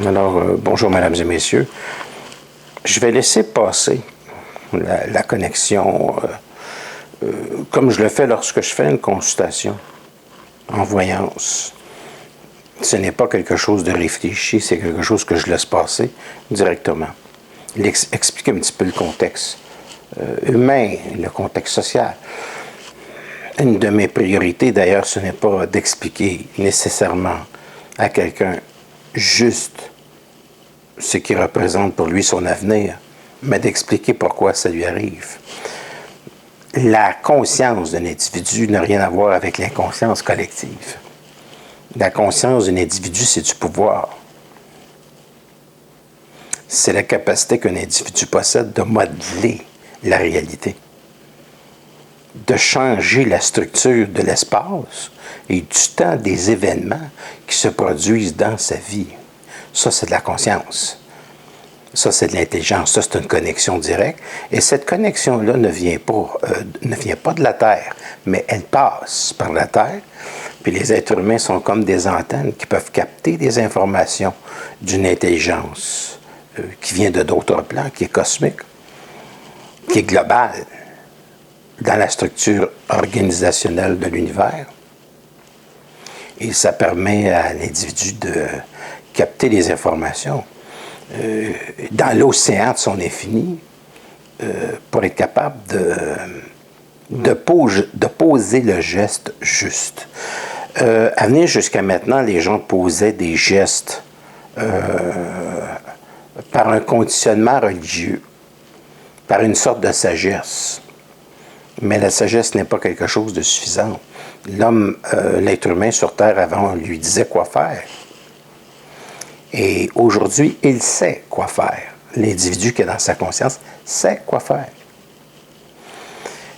Alors, bonjour, mesdames et messieurs. Je vais laisser passer la connexion comme je le fais lorsque je fais une consultation en voyance. Ce n'est pas quelque chose de réfléchi, c'est quelque chose que je laisse passer directement. Expliquer un petit peu le contexte humain, le contexte social. Une de mes priorités, d'ailleurs, ce n'est pas d'expliquer nécessairement à quelqu'un juste ce qui représente pour lui son avenir, mais d'expliquer pourquoi ça lui arrive. La conscience d'un individu n'a rien à voir avec l'inconscience collective. La conscience d'un individu, c'est du pouvoir. C'est la capacité qu'un individu possède de modeler la réalité, de changer la structure de l'espace et du temps des événements qui se produisent dans sa vie. Ça, c'est de la conscience. Ça, c'est de l'intelligence. Ça, c'est une connexion directe. Et cette connexion-là ne vient pas de la Terre, mais elle passe par la Terre. Puis les êtres humains sont comme des antennes qui peuvent capter des informations d'une intelligence qui vient de d'autres plans, qui est cosmique, qui est globale dans la structure organisationnelle de l'univers. Et ça permet à l'individu de capter les informations dans l'océan de son infini pour être capable de poser le geste juste. À venir jusqu'à maintenant, les gens posaient des gestes par un conditionnement religieux, par une sorte de sagesse. Mais la sagesse n'est pas quelque chose de suffisant. L'homme, l'être humain sur Terre avant, on lui disait quoi faire. Et aujourd'hui, il sait quoi faire. L'individu qui est dans sa conscience sait quoi faire.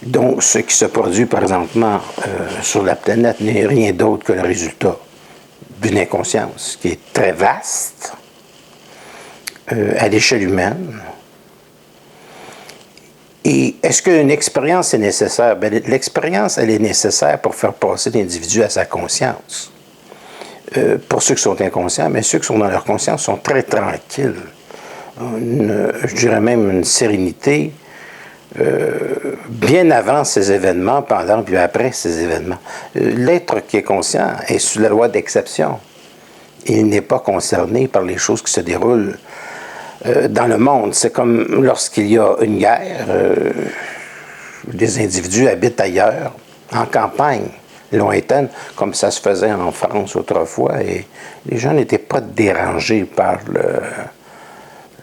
Donc, ce qui se produit présentement sur la planète n'est rien d'autre que le résultat d'une inconscience qui est très vaste à l'échelle humaine. Et est-ce qu'une expérience est nécessaire? Bien, l'expérience, elle est nécessaire pour faire passer l'individu à sa conscience. Pour ceux qui sont inconscients, mais ceux qui sont dans leur conscience sont très tranquilles. Je dirais même une sérénité bien avant ces événements, pendant puis après ces événements. L'être qui est conscient est sous la loi d'exception. Il n'est pas concerné par les choses qui se déroulent dans le monde. C'est comme lorsqu'il y a une guerre, des individus habitent ailleurs, en campagne lointaine, comme ça se faisait en France autrefois, et les gens n'étaient pas dérangés par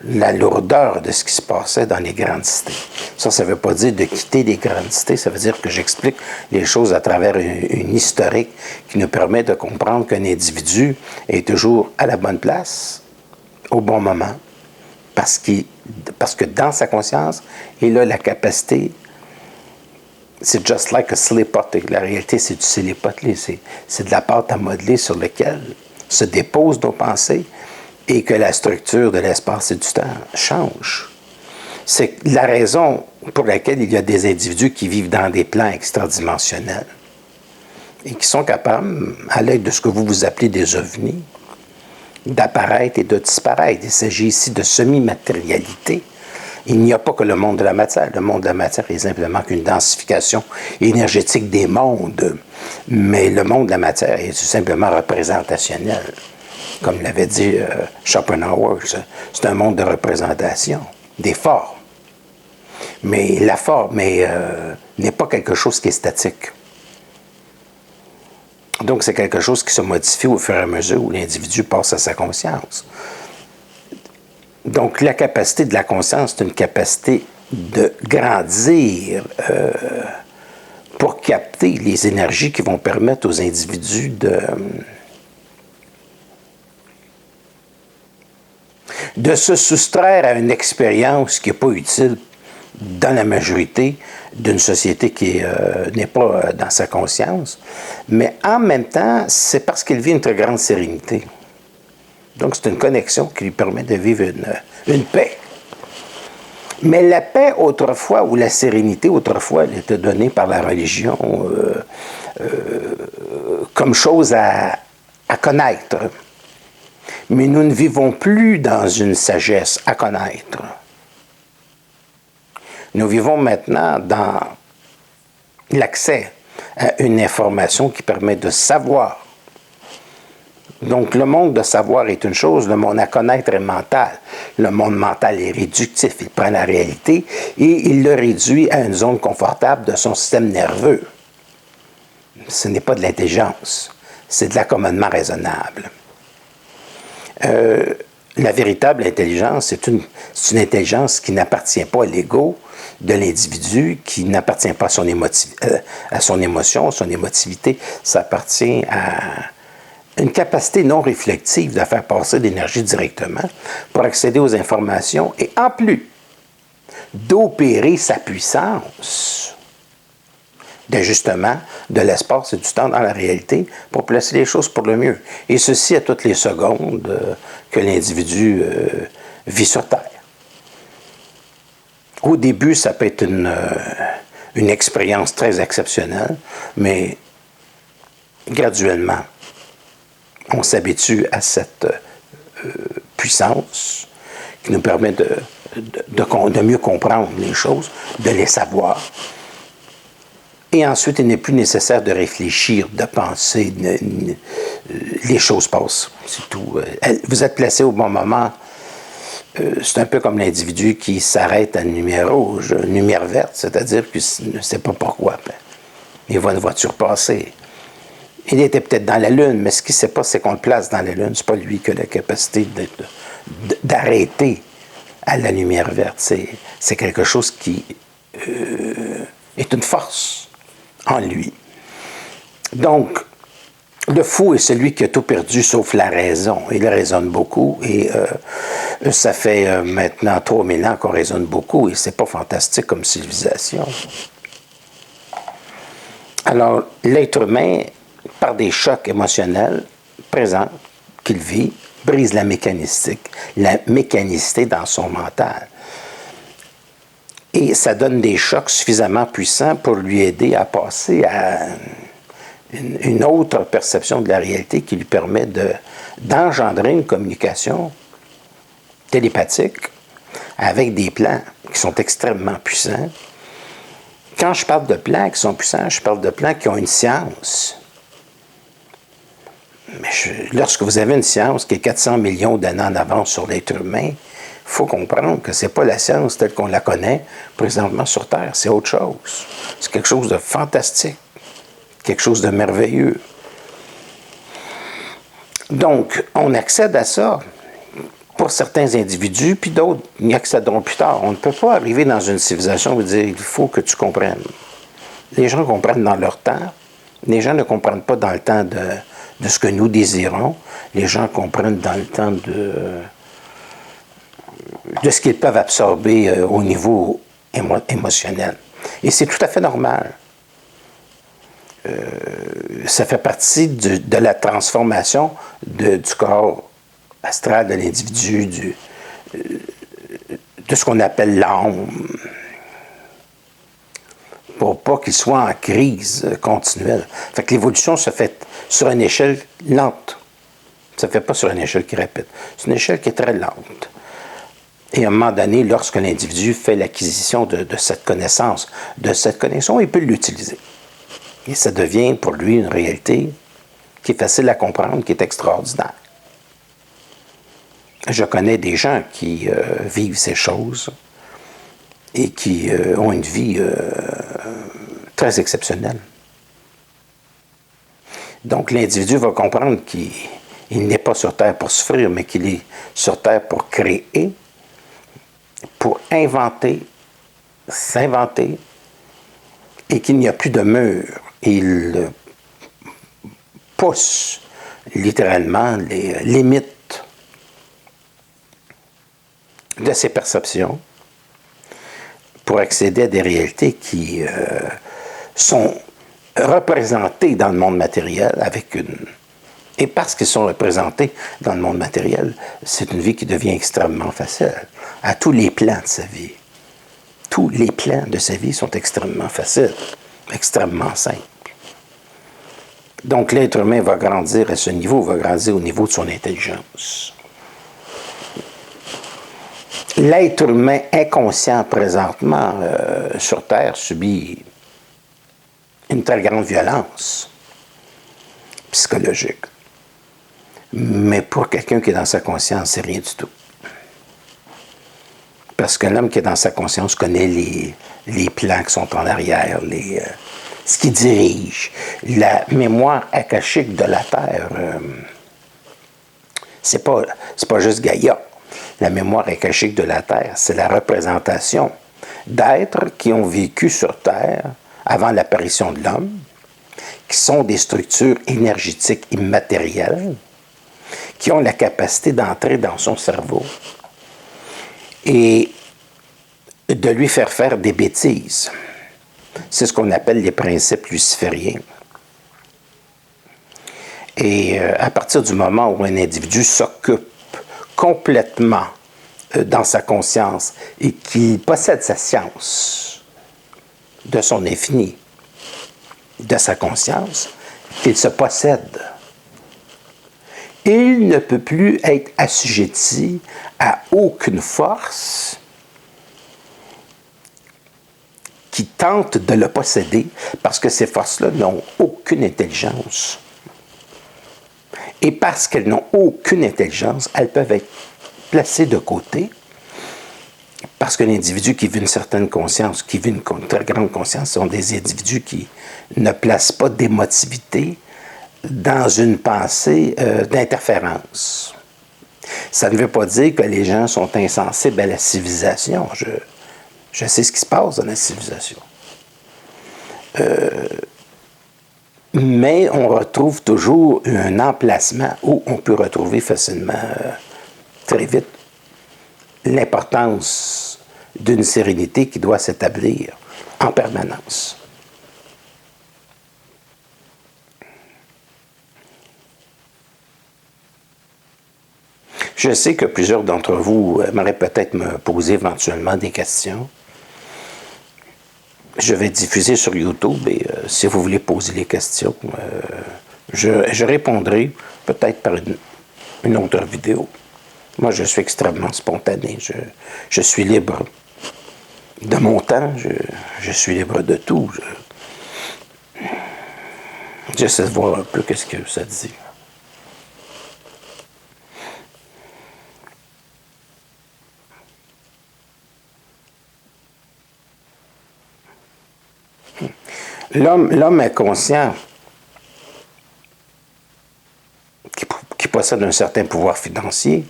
la lourdeur de ce qui se passait dans les grandes cités. Ça ne veut pas dire de quitter les grandes cités, ça veut dire que j'explique les choses à travers une historique qui nous permet de comprendre qu'un individu est toujours à la bonne place, au bon moment, parce que dans sa conscience, il a la capacité. C'est just like a silly putty. La réalité, c'est du silly putty. C'est de la pâte à modeler sur laquelle se déposent nos pensées et que la structure de l'espace et du temps change. C'est la raison pour laquelle il y a des individus qui vivent dans des plans extradimensionnels et qui sont capables, à l'aide de ce que vous appelez des ovnis, d'apparaître et de disparaître. Il s'agit ici de semi-matérialité. Il n'y a pas que le monde de la matière. Le monde de la matière est simplement qu'une densification énergétique des mondes. Mais le monde de la matière est tout simplement représentationnel. Comme l'avait dit Schopenhauer, c'est un monde de représentation, des formes. Mais la forme n'est pas quelque chose qui est statique. Donc, c'est quelque chose qui se modifie au fur et à mesure où l'individu passe à sa conscience. Donc, la capacité de la conscience, c'est une capacité de grandir pour capter les énergies qui vont permettre aux individus de se soustraire à une expérience qui n'est pas utile dans la majorité d'une société qui n'est pas dans sa conscience. Mais en même temps, c'est parce qu'il vit une très grande sérénité. Donc, c'est une connexion qui lui permet de vivre une paix. Mais la paix autrefois, ou la sérénité autrefois, elle était donnée par la religion comme chose à connaître. Mais nous ne vivons plus dans une sagesse à connaître. Nous vivons maintenant dans l'accès à une information qui permet de savoir. Donc, le monde de savoir est une chose, le monde à connaître est mental. Le monde mental est réductif, il prend la réalité et il le réduit à une zone confortable de son système nerveux. Ce n'est pas de l'intelligence, c'est de l'accommodement raisonnable. La véritable intelligence, c'est une intelligence qui n'appartient pas à l'ego de l'individu, qui n'appartient pas à son émotion, son émotivité, ça appartient à une capacité non réflexive de faire passer l'énergie directement pour accéder aux informations et en plus d'opérer sa puissance d'ajustement de l'espace et du temps dans la réalité pour placer les choses pour le mieux. Et ceci à toutes les secondes que l'individu vit sur Terre. Au début, ça peut être une expérience très exceptionnelle, mais graduellement, on s'habitue à cette puissance qui nous permet de mieux comprendre les choses, de les savoir. Et ensuite, il n'est plus nécessaire de réfléchir, de penser. Les choses passent, c'est tout. Vous êtes placé au bon moment. C'est un peu comme l'individu qui s'arrête à une lumière rouge, une lumière verte, c'est-à-dire qu'il ne sait pas pourquoi. Il voit une voiture passer. Il était peut-être dans la Lune, mais ce qu'il ne sait pas, c'est qu'on le place dans la Lune. Ce n'est pas lui qui a la capacité d'arrêter à la lumière verte. C'est quelque chose qui est une force en lui. Donc, le fou est celui qui a tout perdu sauf la raison. Il raisonne beaucoup et ça fait maintenant 3000 ans qu'on raisonne beaucoup et c'est pas fantastique comme civilisation. Alors, l'être humain, par des chocs émotionnels présents qu'il vit, brise la mécanicité dans son mental. Et ça donne des chocs suffisamment puissants pour lui aider à passer à une autre perception de la réalité qui lui permet d'engendrer une communication télépathique avec des plans qui sont extrêmement puissants. Quand je parle de plans qui sont puissants, je parle de plans qui ont une science. Mais lorsque vous avez une science qui est 400 millions d'années en avance sur l'être humain, il faut comprendre que ce n'est pas la science telle qu'on la connaît présentement sur Terre, c'est autre chose. C'est quelque chose de fantastique, quelque chose de merveilleux. Donc, on accède à ça pour certains individus, puis d'autres y accéderont plus tard. On ne peut pas arriver dans une civilisation et dire « il faut que tu comprennes ». Les gens comprennent dans leur temps. Les gens ne comprennent pas dans le temps de ce que nous désirons. Les gens comprennent dans le temps de ce qu'ils peuvent absorber au niveau émotionnel. Et c'est tout à fait normal. Ça fait partie de la transformation du corps astral de l'individu, de ce qu'on appelle l'âme, pour pas qu'il soit en crise continuelle. Fait que l'évolution se fait sur une échelle lente. Ça ne fait pas sur une échelle qui répète. C'est une échelle qui est très lente. Et à un moment donné, lorsque l'individu fait l'acquisition de cette connaissance, il peut l'utiliser. Et ça devient pour lui une réalité qui est facile à comprendre, qui est extraordinaire. Je connais des gens qui vivent ces choses et qui ont une vie très exceptionnelle. Donc l'individu va comprendre qu'il n'est pas sur Terre pour souffrir, mais qu'il est sur Terre pour créer, pour inventer, s'inventer, et qu'il n'y a plus de mur. Il pousse littéralement les limites de ses perceptions pour accéder à des réalités qui sont représentées dans le monde matériel avec une... Et parce qu'ils sont représentés dans le monde matériel, c'est une vie qui devient extrêmement facile à tous les plans de sa vie. Tous les plans de sa vie sont extrêmement faciles, extrêmement simples. Donc l'être humain va grandir à ce niveau, va grandir au niveau de son intelligence. L'être humain inconscient présentement sur Terre subit une très grande violence psychologique. Mais pour quelqu'un qui est dans sa conscience, c'est rien du tout. Parce que l'homme qui est dans sa conscience connaît les plans qui sont en arrière, ce qui dirige. La mémoire akashique de la Terre, c'est pas juste Gaïa. La mémoire akashique de la Terre, c'est la représentation d'êtres qui ont vécu sur Terre avant l'apparition de l'homme, qui sont des structures énergétiques immatérielles, qui ont la capacité d'entrer dans son cerveau et de lui faire des bêtises. C'est ce qu'on appelle les principes lucifériens. Et à partir du moment où un individu s'occupe complètement dans sa conscience et qu'il possède sa science de son infini, de sa conscience, qu'il se possède, il ne peut plus être assujetti à aucune force qui tente de le posséder, parce que ces forces-là n'ont aucune intelligence. Et parce qu'elles n'ont aucune intelligence, elles peuvent être placées de côté, parce que l'individu qui vit une certaine conscience, qui vit une très grande conscience, sont des individus qui ne placent pas d'émotivité dans une pensée d'interférence. Ça ne veut pas dire que les gens sont insensibles à la civilisation. Je sais ce qui se passe dans la civilisation. Mais on retrouve toujours un emplacement où on peut retrouver facilement, très vite, l'importance d'une sérénité qui doit s'établir en permanence. Je sais que plusieurs d'entre vous aimeraient peut-être me poser éventuellement des questions. Je vais diffuser sur YouTube et si vous voulez poser les questions, je répondrai peut-être par une autre vidéo. Moi, je suis extrêmement spontané. Je suis libre de mon temps. Je suis libre de tout. J'essaie de voir un peu qu'est-ce que ça dit. L'homme inconscient qui possède un certain pouvoir financier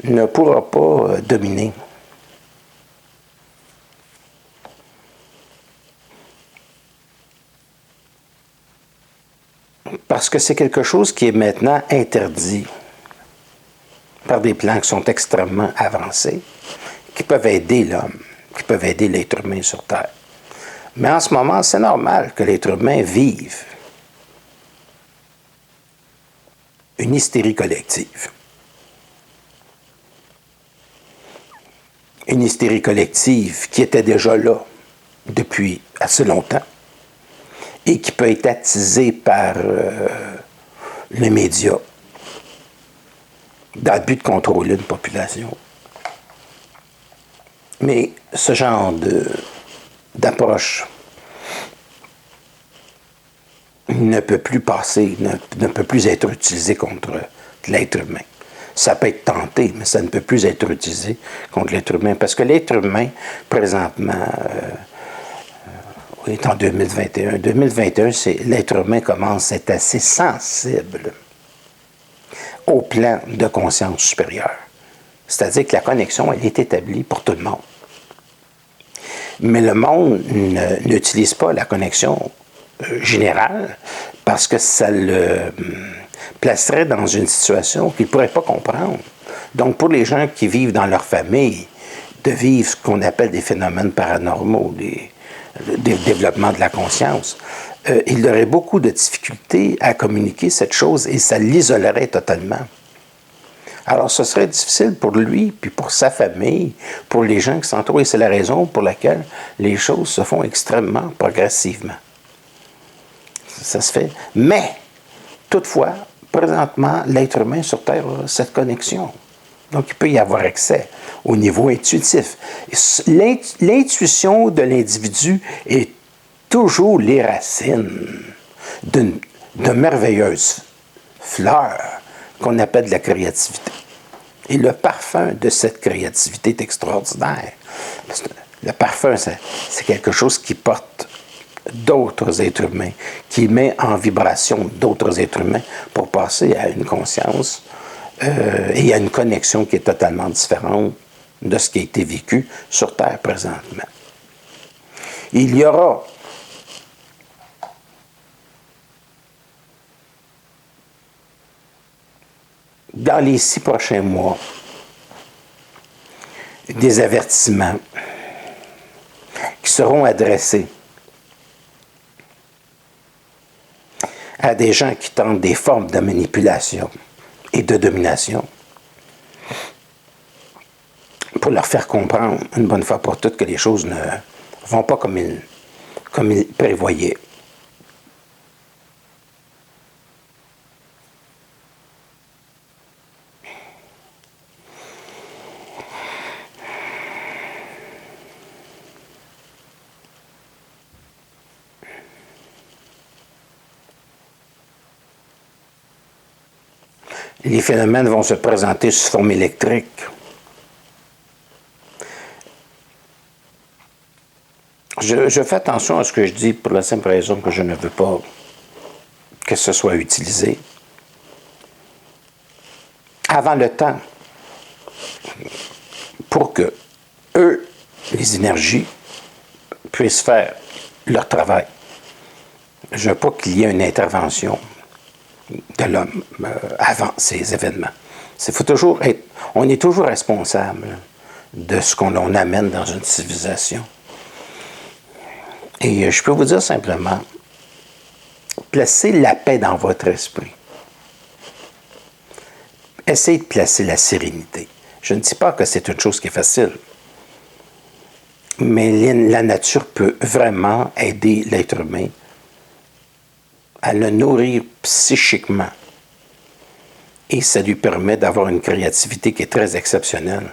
ne pourra pas dominer. Parce que c'est quelque chose qui est maintenant interdit par des plans qui sont extrêmement avancés, qui peuvent aider l'homme, qui peuvent aider l'être humain sur Terre. Mais en ce moment, c'est normal que l'être humain vive une hystérie collective. Une hystérie collective qui était déjà là depuis assez longtemps et qui peut être attisée par les médias dans le but de contrôler une population. Mais ce genre d'approche ne peut plus passer, ne peut plus être utilisé contre l'être humain. Ça peut être tenté, mais ça ne peut plus être utilisé contre l'être humain. Parce que l'être humain, présentement, est en 2021. 2021, l'être humain commence à être assez sensible au plan de conscience supérieure. C'est-à-dire que la connexion, elle est établie pour tout le monde. Mais le monde n'utilise pas la connexion générale parce que ça le placerait dans une situation qu'il ne pourrait pas comprendre. Donc, pour les gens qui vivent dans leur famille, de vivre ce qu'on appelle des phénomènes paranormaux, le développement de la conscience, il aurait beaucoup de difficultés à communiquer cette chose et ça l'isolerait totalement. Alors, ce serait difficile pour lui, puis pour sa famille, pour les gens qui s'entourent, et c'est la raison pour laquelle les choses se font extrêmement progressivement. Ça se fait. Mais, Toutefois, présentement, l'être humain sur Terre a cette connexion. Donc, il peut y avoir accès au niveau intuitif. L'intuition de l'individu est toujours les racines de merveilleuses fleurs qu'on appelle de la créativité. Et le parfum de cette créativité est extraordinaire. Le parfum, c'est quelque chose qui porte d'autres êtres humains, qui met en vibration d'autres êtres humains pour passer à une conscience et à une connexion qui est totalement différente de ce qui a été vécu sur Terre présentement. Il y aura dans les 6 prochains mois des avertissements qui seront adressés à des gens qui tentent des formes de manipulation et de domination pour leur faire comprendre une bonne fois pour toutes que les choses ne vont pas comme ils prévoyaient. Les phénomènes vont se présenter sous forme électrique. Je fais attention à ce que je dis pour la simple raison que je ne veux pas que ce soit utilisé avant le temps pour que eux, les énergies, puissent faire leur travail. Je ne veux pas qu'il y ait une intervention de l'homme avant ces événements. On est toujours responsable de ce qu'on amène dans une civilisation. Et je peux vous dire simplement, placez la paix dans votre esprit. Essayez de placer la sérénité. Je ne dis pas que c'est une chose qui est facile, mais la nature peut vraiment aider l'être humain à le nourrir psychiquement. Et ça lui permet d'avoir une créativité qui est très exceptionnelle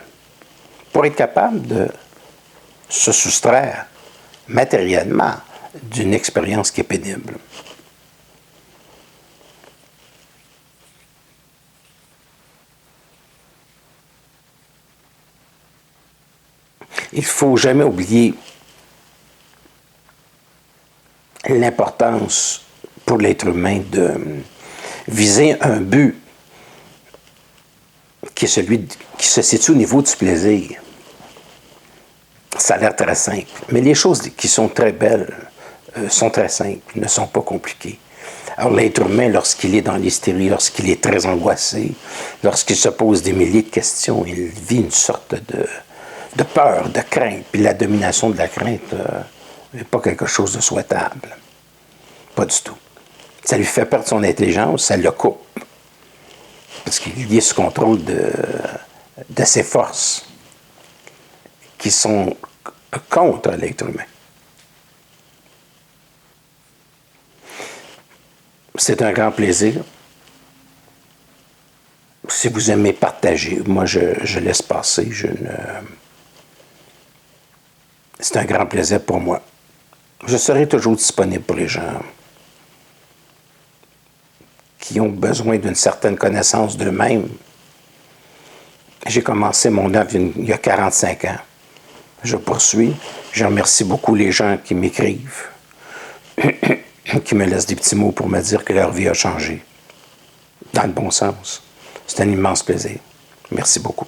pour être capable de se soustraire matériellement d'une expérience qui est pénible. Il ne faut jamais oublier l'importance pour l'être humain de viser un but qui est celui qui se situe au niveau du plaisir. Ça a l'air très simple, mais les choses qui sont très belles sont très simples, ne sont pas compliquées. Alors l'être humain, lorsqu'il est dans l'hystérie, lorsqu'il est très angoissé, lorsqu'il se pose des milliers de questions, il vit une sorte de peur, de crainte. Puis la domination de la crainte n'est pas quelque chose de souhaitable. Pas du tout. Ça lui fait perdre son intelligence, ça le coupe. Parce qu'il est sous contrôle de ses forces qui sont contre l'être humain. C'est un grand plaisir. Si vous aimez partager, moi je laisse passer. C'est un grand plaisir pour moi. Je serai toujours disponible pour les gens qui ont besoin d'une certaine connaissance d'eux-mêmes. J'ai commencé mon œuvre il y a 45 ans. Je poursuis. Je remercie beaucoup les gens qui m'écrivent, qui me laissent des petits mots pour me dire que leur vie a changé. Dans le bon sens. C'est un immense plaisir. Merci beaucoup.